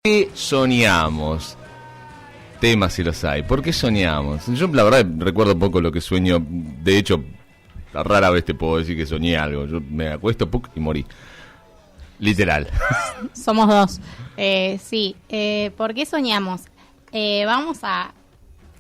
¿Qué soñamos? Temas si los hay. ¿Por qué soñamos? Yo la verdad recuerdo poco lo que sueño. De hecho, rara vez te puedo decir que soñé algo. Yo me acuesto y morí. Literal. Somos dos. Sí. ¿Por qué soñamos? Vamos a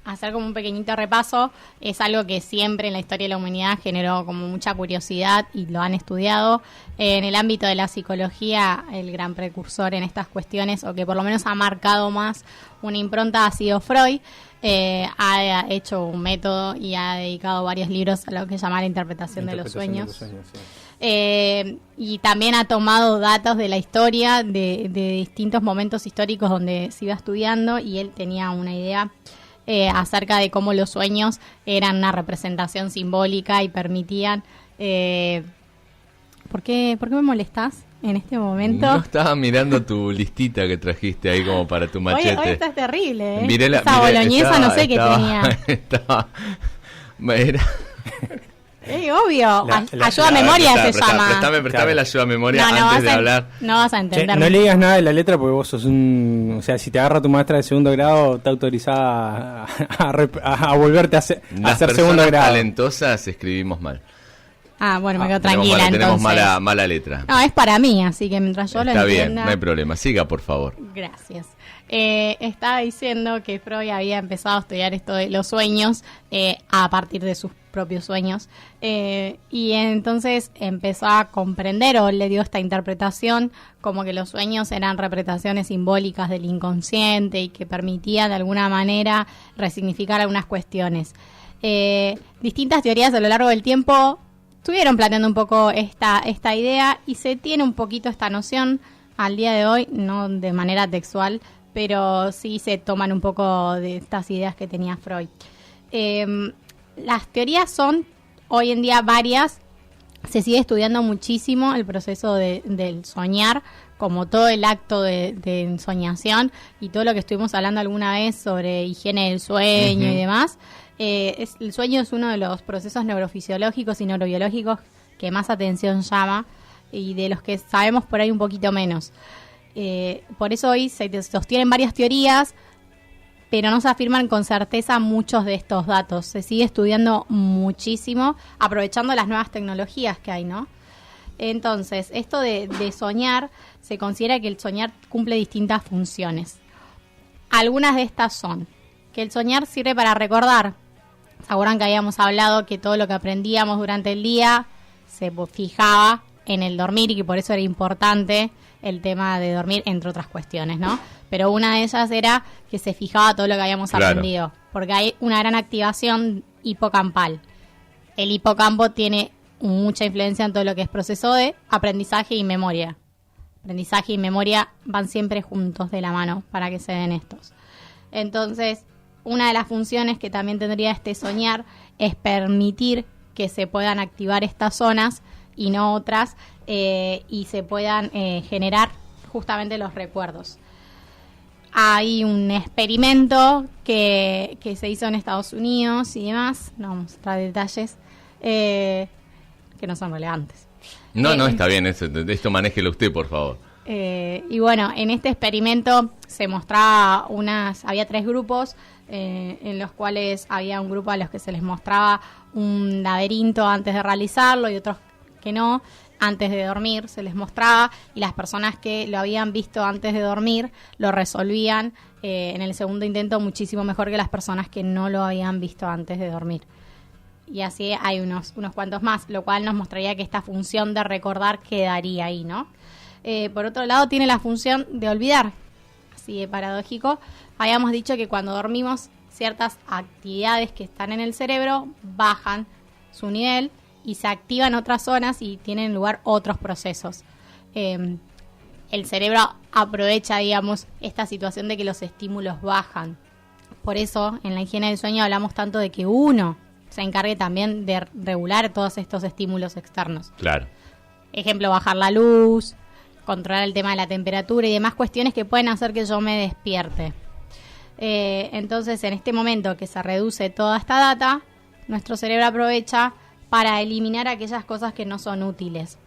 hacer como un pequeñito repaso. Es algo que siempre en la historia de la humanidad generó como mucha curiosidad y lo han estudiado. En el ámbito de la psicología, el gran precursor en estas cuestiones, o que por lo menos ha marcado más una impronta, ha sido Freud. Ha hecho un método y ha dedicado varios libros a lo que se llama la interpretación de los sueños. Sí. Y también ha tomado datos de la historia, de distintos momentos históricos donde se iba estudiando, y él tenía una idea acerca de cómo los sueños eran una representación simbólica y permitían... ¿Por qué me molestás en este momento? No estaba mirando tu listita que trajiste ahí como para tu machete. Hoy estás terrible, ¿eh? Esa boloñesa no sé qué tenía. Era... obvio. Ayuda a memoria se llama. Prestame la ayuda a memoria antes de hablar. No vas a entender. No le digas nada de la letra porque vos sos un... O sea, si te agarra tu maestra de segundo grado, está autorizada a volverte a hacer segundo grado. Las personas talentosas escribimos mal. Bueno, me quedo tranquila tenemos entonces. mala letra. No, es para mí, así que mientras yo lo entienda... Está bien, no hay problema. Siga, por favor. Gracias. Estaba diciendo que Freud había empezado a estudiar esto de los sueños a partir de sus propios sueños. Y entonces empezó a comprender, o le dio esta interpretación, como que los sueños eran representaciones simbólicas del inconsciente y que permitían de alguna manera resignificar algunas cuestiones. Distintas teorías a lo largo del tiempo estuvieron planteando un poco esta idea, y se tiene un poquito esta noción al día de hoy, no de manera textual, pero sí se toman un poco de estas ideas que tenía Freud. Las teorías son hoy en día varias. Se sigue estudiando muchísimo el proceso del soñar, como todo el acto de ensoñación, y todo lo que estuvimos hablando alguna vez sobre higiene del sueño y demás. El sueño es uno de los procesos neurofisiológicos y neurobiológicos que más atención llama, y de los que sabemos por ahí un poquito menos. Por eso hoy se sostienen varias teorías, pero no se afirman con certeza muchos de estos datos. Se sigue estudiando muchísimo, aprovechando las nuevas tecnologías que hay, ¿no? Entonces, esto de soñar, se considera que el soñar cumple distintas funciones. Algunas de estas son que el soñar sirve para recordar. ¿Se acuerdan que habíamos hablado que todo lo que aprendíamos durante el día se fijaba en el dormir, y que por eso era importante el tema de dormir, entre otras cuestiones, ¿no? Pero una de ellas era que se fijaba todo lo que habíamos aprendido, porque hay una gran activación hipocampal. El hipocampo tiene mucha influencia en todo lo que es proceso de aprendizaje y memoria. Aprendizaje y memoria van siempre juntos de la mano para que se den estos. Entonces, una de las funciones que también tendría este soñar es permitir que se puedan activar estas zonas y no otras, y se puedan generar justamente los recuerdos. Hay un experimento que se hizo en Estados Unidos y demás, no vamos a mostrar detalles que no son relevantes. No, está bien, esto manéjelo usted, por favor. Y bueno, en este experimento se mostraba había 3 grupos, en los cuales había un grupo a los que se les mostraba un laberinto antes de realizarlo y otros que no. Antes de dormir se les mostraba, y las personas que lo habían visto antes de dormir lo resolvían en el segundo intento muchísimo mejor que las personas que no lo habían visto antes de dormir. Y así hay unos cuantos más, lo cual nos mostraría que esta función de recordar quedaría ahí, ¿no? Por otro lado, tiene la función de olvidar. Así de paradójico. Habíamos dicho que cuando dormimos, ciertas actividades que están en el cerebro bajan su nivel y se activan otras zonas y tienen lugar otros procesos. El cerebro aprovecha, digamos, esta situación de que los estímulos bajan. Por eso, en la higiene del sueño hablamos tanto de que uno se encargue también de regular todos estos estímulos externos. Claro. Ejemplo, bajar la luz, controlar el tema de la temperatura y demás cuestiones que pueden hacer que yo me despierte. Entonces, en este momento que se reduce toda esta data, nuestro cerebro aprovecha para eliminar aquellas cosas que no son útiles.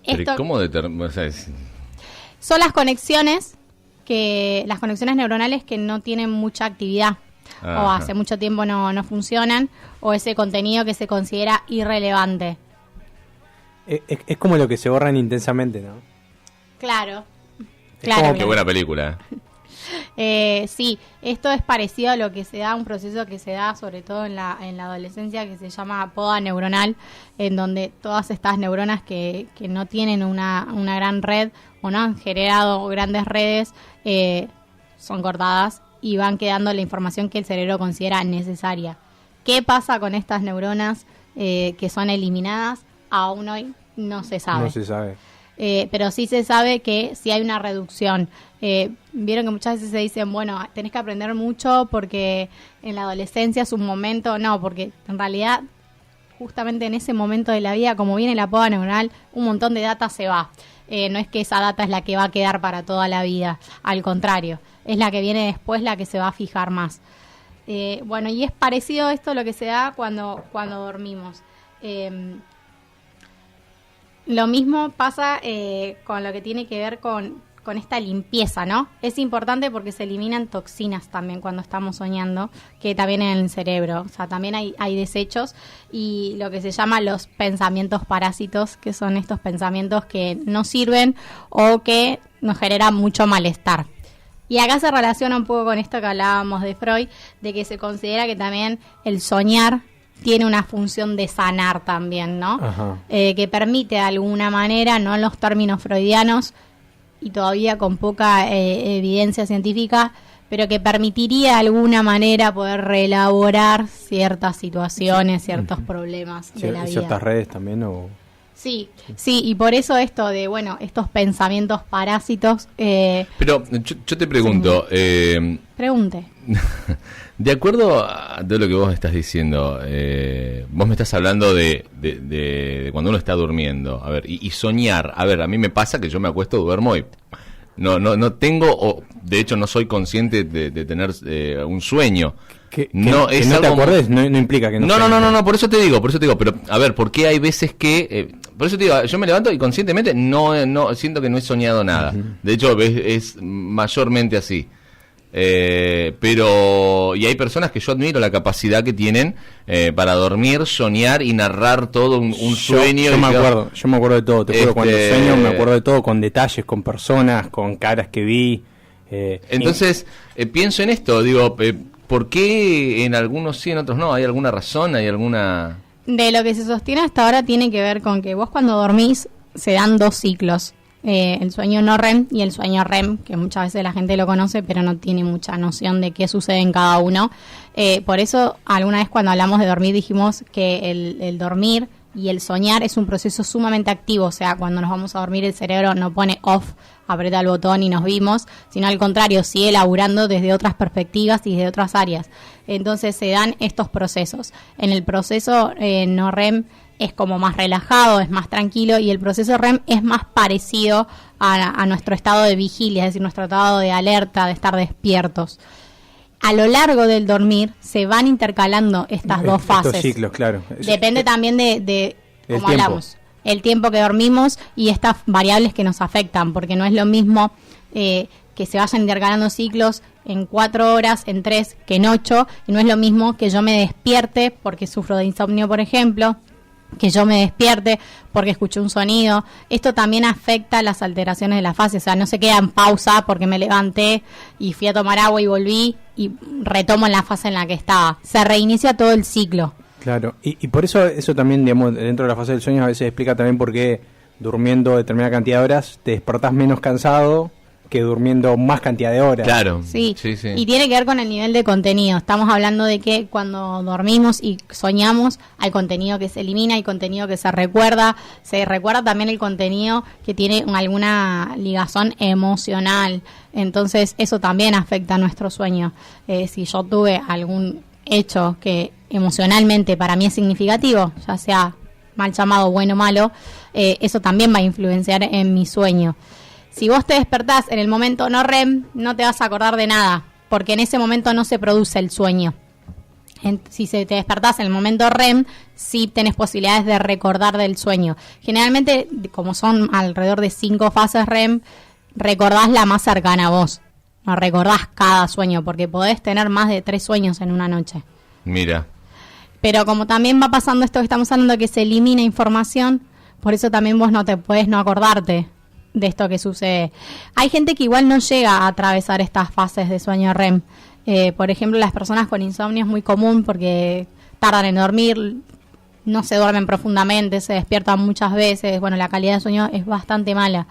Pero ¿cómo son las conexiones que las conexiones neuronales que no tienen mucha actividad o hace mucho tiempo no funcionan, o ese contenido que se considera irrelevante. Es como lo que se borran intensamente, ¿no? Claro. Qué buena película. Sí, esto es parecido a lo que se da, un proceso que se da sobre todo en la adolescencia, que se llama poda neuronal, en donde todas estas neuronas que no tienen una gran red o no han generado grandes redes son cortadas y van quedando la información que el cerebro considera necesaria. ¿Qué pasa con estas neuronas que son eliminadas? Aún hoy no se sabe. No se sabe. Pero sí se sabe que sí hay una reducción. Vieron que muchas veces se dicen, bueno, tenés que aprender mucho porque en la adolescencia es un momento. No, porque en realidad, justamente en ese momento de la vida, como viene la poda neuronal, un montón de data se va. No es que esa data es la que va a quedar para toda la vida. Al contrario, es la que viene después la que se va a fijar más. Bueno, y es parecido esto a lo que se da cuando dormimos. Lo mismo pasa con lo que tiene que ver con esta limpieza, ¿no? Es importante porque se eliminan toxinas también cuando estamos soñando, que también en el cerebro. O sea, también hay desechos y lo que se llama los pensamientos parásitos, que son estos pensamientos que no sirven o que nos generan mucho malestar. Y acá se relaciona un poco con esto que hablábamos de Freud, de que se considera que también el soñar tiene una función de sanar también, ¿no? Que permite de alguna manera, no en los términos freudianos y todavía con poca evidencia científica, pero que permitiría de alguna manera poder reelaborar ciertas situaciones, ciertos problemas de la vida. ¿Ciertas redes también o...? Sí, y por eso esto de, bueno, estos pensamientos parásitos... Pero yo te pregunto... Pregunte. De acuerdo a todo lo que vos estás diciendo, vos me estás hablando de cuando uno está durmiendo, a ver, y soñar. A ver, a mí me pasa que yo me acuesto, duermo y no tengo, o de hecho no soy consciente de tener un sueño. Que no te acuerdes no implica que no, por eso te digo, pero a ver, ¿por qué hay veces que por eso te digo, yo me levanto y conscientemente no siento que no he soñado nada? De hecho es mayormente así. Pero y hay personas que yo admiro la capacidad que tienen para dormir, soñar y narrar todo un sueño. Yo me acuerdo de todo, te juro, cuando sueño me acuerdo de todo, con detalles, con personas, con caras que vi. Entonces pienso en esto, digo, ¿por qué en algunos sí, en otros no? ¿Hay alguna razón? ¿Hay alguna...? De lo que se sostiene hasta ahora tiene que ver con que vos cuando dormís se dan 2 ciclos. El sueño no REM y el sueño REM, que muchas veces la gente lo conoce pero no tiene mucha noción de qué sucede en cada uno. Por eso alguna vez cuando hablamos de dormir dijimos que el dormir y el soñar es un proceso sumamente activo. O sea, cuando nos vamos a dormir el cerebro no pone off, aprieta el botón y nos vimos, sino al contrario, sigue laburando desde otras perspectivas y desde otras áreas. Entonces se dan estos procesos. En el proceso no REM es como más relajado, es más tranquilo, y el proceso REM es más parecido a nuestro estado de vigilia, es decir, nuestro estado de alerta, de estar despiertos. A lo largo del dormir se van intercalando estas dos fases. Estos ciclos, claro. Depende también de cómo hablamos, el tiempo que dormimos y estas variables que nos afectan, porque no es lo mismo que se vayan intercalando ciclos en 4 horas, en 3, que en 8, y no es lo mismo que yo me despierte porque sufro de insomnio, por ejemplo, que yo me despierte porque escuché un sonido. Esto también afecta las alteraciones de la fase, o sea, no se queda en pausa porque me levanté y fui a tomar agua y volví y retomo en la fase en la que estaba. Se reinicia todo el ciclo. Claro, y por eso también, digamos, dentro de la fase del sueño a veces explica también por qué durmiendo determinada cantidad de horas te despertás menos cansado que durmiendo más cantidad de horas. Claro. Sí. Y tiene que ver con el nivel de contenido. Estamos hablando de que cuando dormimos y soñamos hay contenido que se elimina, hay contenido que se recuerda también el contenido que tiene alguna ligazón emocional. Entonces eso también afecta a nuestro sueño. Si yo tuve algún hecho que emocionalmente para mí es significativo, ya sea mal llamado, bueno o malo, eso también va a influenciar en mi sueño. Si vos te despertás en el momento no REM, no te vas a acordar de nada, porque en ese momento no se produce el sueño. Si te despertás en el momento REM, sí tenés posibilidades de recordar del sueño. Generalmente, como son alrededor de 5 fases REM, recordás la más cercana a vos. no recordás cada sueño, porque podés tener más de 3 sueños en una noche. Mira. Pero como también va pasando esto que estamos hablando, que se elimina información, por eso también vos no te podés no acordarte de esto que sucede. Hay gente que igual no llega a atravesar estas fases de sueño REM. Por ejemplo, las personas con insomnio es muy común porque tardan en dormir, no se duermen profundamente, se despiertan muchas veces. Bueno, la calidad de sueño es bastante mala.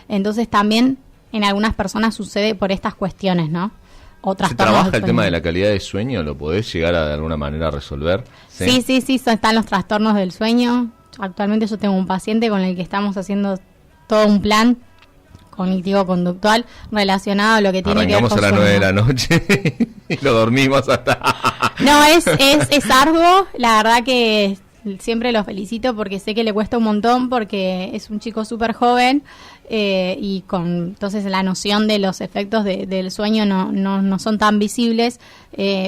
Entonces también en algunas personas sucede por estas cuestiones, ¿no? ¿Se trabaja el tema de la calidad de sueño? ¿Lo podés llegar a de alguna manera a resolver? Sí, están los trastornos del sueño. Actualmente yo tengo un paciente con el que estamos haciendo todo un plan cognitivo-conductual relacionado a lo que tiene que ver con arrancamos a las 9 de la noche y lo dormimos hasta... No, es arduo, la verdad que siempre lo felicito porque sé que le cuesta un montón porque es un chico súper joven y entonces la noción de los efectos del sueño no son tan visibles,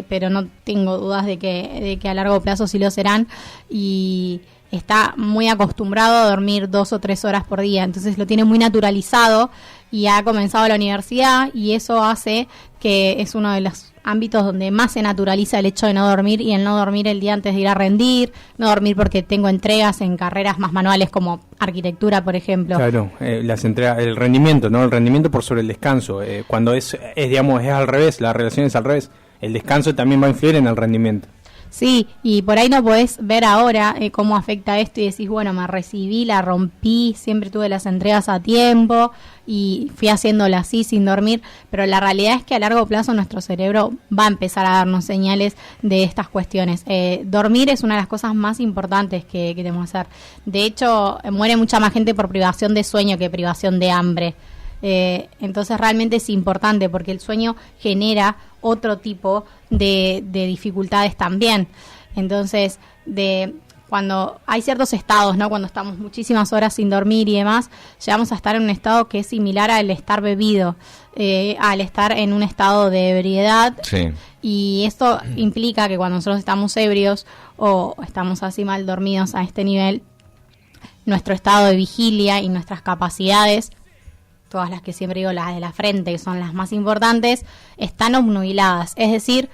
pero no tengo dudas de que a largo plazo sí lo serán, y está muy acostumbrado a dormir 2 o 3 horas por día, entonces lo tiene muy naturalizado y ha comenzado la universidad y eso hace que es uno de los ámbitos donde más se naturaliza el hecho de no dormir, y el no dormir el día antes de ir a rendir, no dormir porque tengo entregas en carreras más manuales como arquitectura, por ejemplo. Claro, las entregas, el rendimiento, ¿no? El rendimiento por sobre el descanso. Cuando es al revés, la relación es al revés. El descanso también va a influir en el rendimiento. Sí, y por ahí no podés ver ahora cómo afecta esto y decís, bueno, me recibí, la rompí, siempre tuve las entregas a tiempo y fui haciéndola así sin dormir, pero la realidad es que a largo plazo nuestro cerebro va a empezar a darnos señales de estas cuestiones. Dormir es una de las cosas más importantes que queremos hacer. De hecho, muere mucha más gente por privación de sueño que privación de hambre. Entonces realmente es importante porque el sueño genera otro tipo de dificultades también. Entonces, cuando hay ciertos estados, ¿no? Cuando estamos muchísimas horas sin dormir y demás, llegamos a estar en un estado que es similar al estar bebido, al estar en un estado de ebriedad. Sí. Y esto implica que cuando nosotros estamos ebrios o estamos así mal dormidos a este nivel, nuestro estado de vigilia y nuestras capacidades, todas las que siempre digo, las de la frente, que son las más importantes, están obnubiladas, es decir,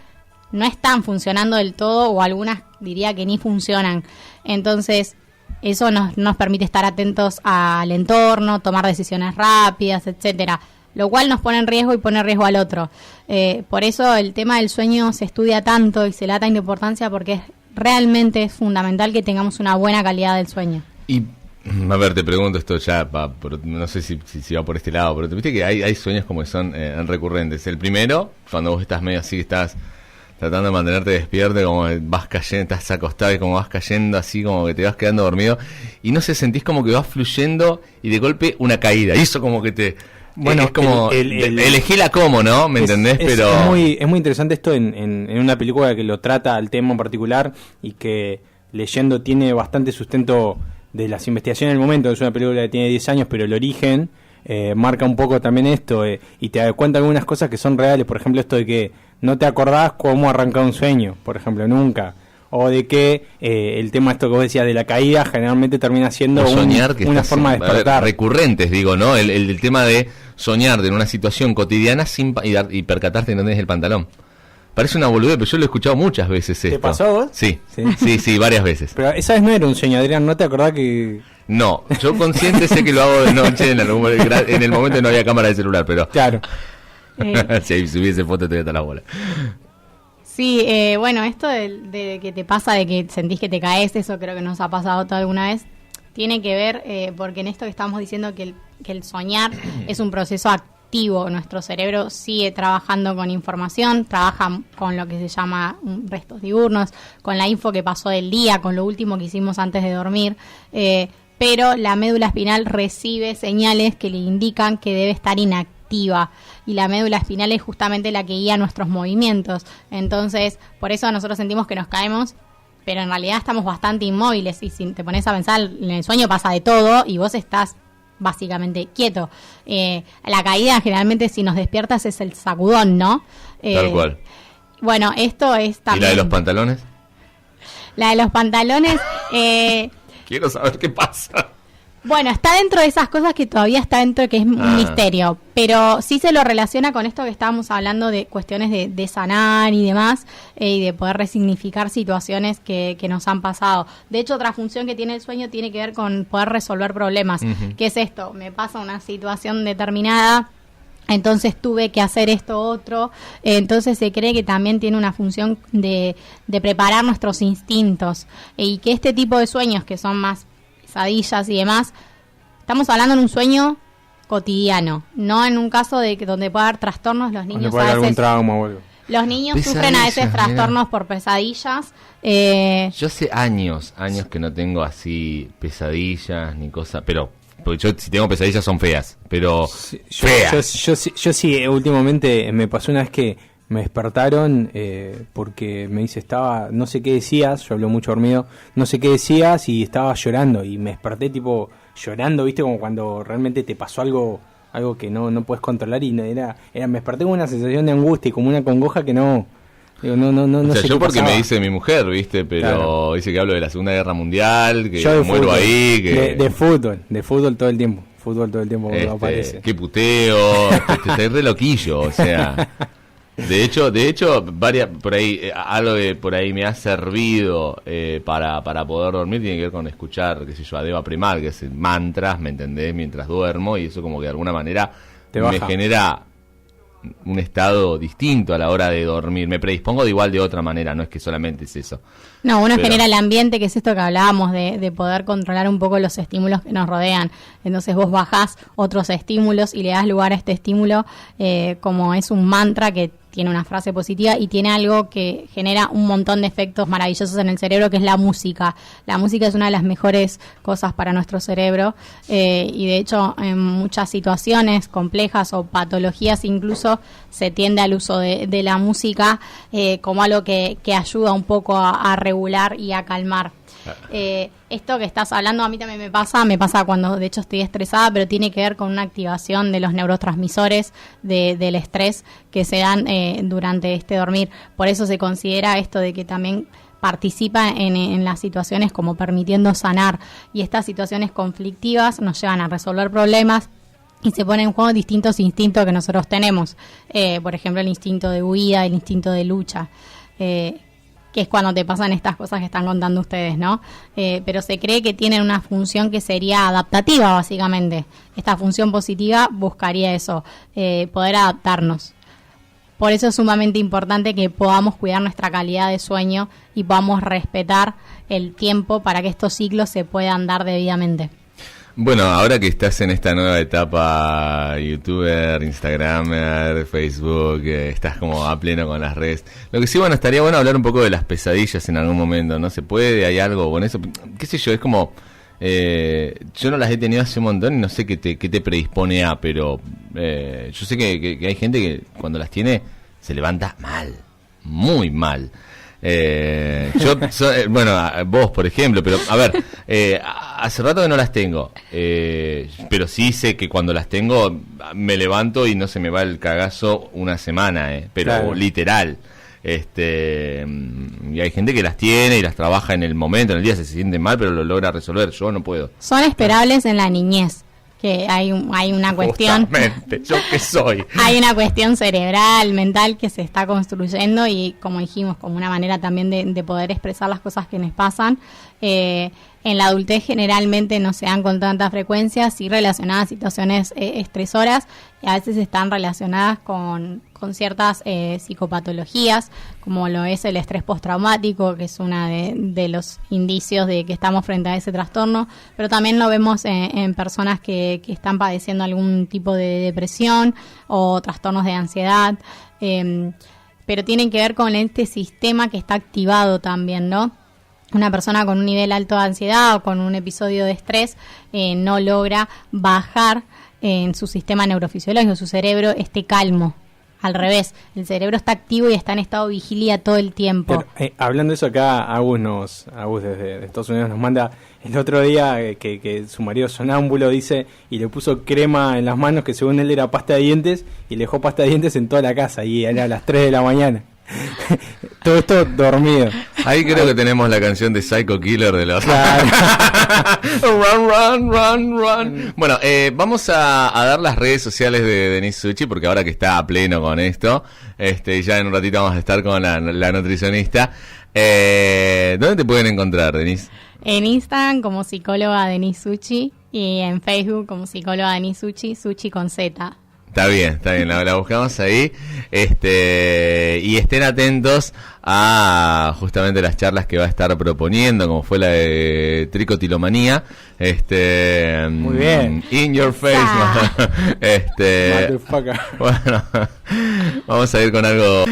no están funcionando del todo, o algunas diría que ni funcionan. Entonces, eso nos permite estar atentos al entorno, tomar decisiones rápidas, etcétera, lo cual nos pone en riesgo y pone en riesgo al otro. Por eso el tema del sueño se estudia tanto y se le da tanta importancia, porque realmente es fundamental que tengamos una buena calidad del sueño. Y a ver, te pregunto esto ya, no sé si va por este lado, pero te viste que hay sueños como que son recurrentes. El primero, cuando vos estás medio así, que estás tratando de mantenerte despierto, como vas cayendo, estás acostado y como vas cayendo así, como que te vas quedando dormido, y no sé, sentís como que vas fluyendo y de golpe una caída, y eso como que te... Bueno, es como elegíla como, ¿no? ¿Me entendés? Pero es muy interesante esto en una película que lo trata al tema en particular y que leyendo tiene bastante sustento de las investigaciones del momento. Es una película que tiene 10 años, pero el origen marca un poco también esto, y te da cuenta algunas cosas que son reales. Por ejemplo, esto de que no te acordás cómo arrancar un sueño, por ejemplo, nunca. O de que el tema esto que vos decías de la caída generalmente termina siendo una forma de despertar. Recurrentes, digo, ¿no? El tema de soñar en una situación cotidiana y percatarte que no tenés el pantalón. Parece una boludez, pero yo lo he escuchado muchas veces esto. ¿Te pasó a vos? Sí, varias veces. Pero esa vez no era un sueño, Adrián, ¿no te acordás que...? No, yo consciente sé que lo hago de noche, en el momento que no había cámara de celular, pero... Claro. Si hubiese foto te voy a estar la bola. Sí, bueno, esto de que te pasa, de que sentís que te caes, eso creo que nos ha pasado toda alguna vez, tiene que ver, porque en esto que estamos diciendo que el soñar es un proceso activo, nuestro cerebro sigue trabajando con información, trabaja con lo que se llama restos diurnos, con la info que pasó del día, con lo último que hicimos antes de dormir, pero la médula espinal recibe señales que le indican que debe estar inactiva, y la médula espinal es justamente la que guía nuestros movimientos. Entonces, por eso nosotros sentimos que nos caemos, pero en realidad estamos bastante inmóviles, y si te pones a pensar, en el sueño pasa de todo y vos estás básicamente quieto. La caída generalmente, si nos despiertas, es el sacudón, ¿no? Tal cual. Bueno, esto es también... ¿Y la de los pantalones? La de los pantalones... Quiero saber qué pasa. Bueno, está dentro de esas cosas que todavía está dentro, que es un misterio, pero sí se lo relaciona con esto que estábamos hablando de cuestiones de sanar y demás, y de poder resignificar situaciones que nos han pasado. De hecho, otra función que tiene el sueño tiene que ver con poder resolver problemas. ¿Qué es esto? Me pasa una situación determinada, entonces tuve que hacer esto otro, entonces se cree que también tiene una función de preparar nuestros instintos, y que este tipo de sueños que son más pesadillas y demás, estamos hablando en un sueño cotidiano, no en un caso de que donde pueda haber trastornos. Los niños puede a haber veces, algún trauma o algo. los niños sufren a veces trastornos por pesadillas. Yo hace años que no tengo así pesadillas ni cosas, pero porque yo si tengo pesadillas son feas, pero feas. Yo sí, últimamente me pasó una vez que me despertaron porque me dice, no sé qué decías, yo hablo mucho dormido, no sé qué decías y estaba llorando y me desperté tipo llorando, viste, como cuando realmente te pasó algo que no puedes controlar, y me desperté con una sensación de angustia y como una congoja que no o sea, sé yo qué porque pasaba. me dice mi mujer, viste, pero Claro. dice que hablo de la Segunda Guerra Mundial, que Yo de muero fútbol, ahí, que de fútbol todo el tiempo. Fútbol todo el tiempo aparece. que puteo, estoy re loquillo, o sea. De hecho, por ahí, algo que por ahí me ha servido para poder dormir tiene que ver con escuchar, qué sé yo, a Deva Premal, que es mantras, ¿me entendés? Mientras duermo, y eso como que de alguna manera Te me baja. genera un estado distinto a la hora de dormir. Me predispongo de igual de otra manera, no es que solamente es eso. No, uno Pero genera el ambiente, que es esto que hablábamos, de poder controlar un poco los estímulos que nos rodean. Entonces vos bajás otros estímulos y le das lugar a este estímulo, como es un mantra que tiene una frase positiva y tiene algo que genera un montón de efectos maravillosos en el cerebro, que es la música. La música es una de las mejores cosas para nuestro cerebro, y de hecho en muchas situaciones complejas o patologías incluso se tiende al uso de la música como algo que ayuda un poco a regular y a calmar. Esto que estás hablando a mí también me pasa cuando de hecho estoy estresada, pero tiene que ver con una activación de los neurotransmisores del estrés que se dan durante este dormir. Por eso se considera esto de que también participa en las situaciones como permitiendo sanar, y estas situaciones conflictivas nos llevan a resolver problemas y se ponen en juego distintos instintos que nosotros tenemos, por ejemplo el instinto de huida, el instinto de lucha, que es cuando te pasan estas cosas que están contando ustedes, ¿no? Pero se cree que tienen una función que sería adaptativa, básicamente. Esta función positiva buscaría eso, poder adaptarnos. Por eso es sumamente importante que podamos cuidar nuestra calidad de sueño y podamos respetar el tiempo para que estos ciclos se puedan dar debidamente. Bueno, ahora que estás en esta nueva etapa, youtuber, instagramer, Facebook, estás como a pleno con las redes. Lo que sí, bueno, estaría bueno hablar un poco de las pesadillas en algún momento, ¿no? ¿Se puede? ¿Hay algo con eso? ¿Qué sé yo? Es como... yo no las he tenido hace un montón y no sé qué te predispone a, pero yo sé que hay gente que cuando las tiene se levanta mal, muy mal. Bueno, vos por ejemplo, pero a ver, hace rato que no las tengo, pero sí sé que cuando las tengo me levanto y no se me va el cagazo una semana, pero claro. Literal. Y hay gente que las tiene y las trabaja en el momento, en el día se siente mal, pero lo logra resolver. Yo no puedo. Son esperables en la niñez, que hay una cuestión. Justamente, ¿yo qué soy? Hay una cuestión cerebral, mental, que se está construyendo, y como dijimos, como una manera también de poder expresar las cosas que nos pasan. En la adultez generalmente no se dan con tanta frecuencia, sí relacionadas a situaciones estresoras, y a veces están relacionadas con ciertas psicopatologías, como lo es el estrés postraumático, que es uno de los indicios de que estamos frente a ese trastorno, pero también lo vemos en personas que están padeciendo algún tipo de depresión o trastornos de ansiedad, pero tienen que ver con este sistema que está activado también, ¿no? Una persona con un nivel alto de ansiedad o con un episodio de estrés no logra bajar en su sistema neurofisiológico, su cerebro esté calmo. Al revés, el cerebro está activo y está en estado de vigilia todo el tiempo. Pero, hablando de eso, acá Agus desde Estados Unidos nos manda el otro día que su marido sonámbulo dice, y le puso crema en las manos que según él era pasta de dientes, y le dejó pasta de dientes en toda la casa, y era a las 3 de la mañana. Todo esto dormido. Ahí creo que tenemos la canción de Psycho Killer de los... Claro. Run. Bueno, vamos a dar las redes sociales de Denise Suchi, porque ahora que está a pleno con esto, ya en un ratito vamos a estar con la nutricionista. ¿Dónde te pueden encontrar, Denise? En Instagram como psicóloga Denise Suchi y en Facebook como psicóloga Denise Suchi, Suchi con Z. Está bien, la buscamos ahí. Y estén atentos a justamente las charlas que va a estar proponiendo, como fue la de tricotilomanía. Muy bien. In your face. Motherfucker. Bueno, vamos a ir con algo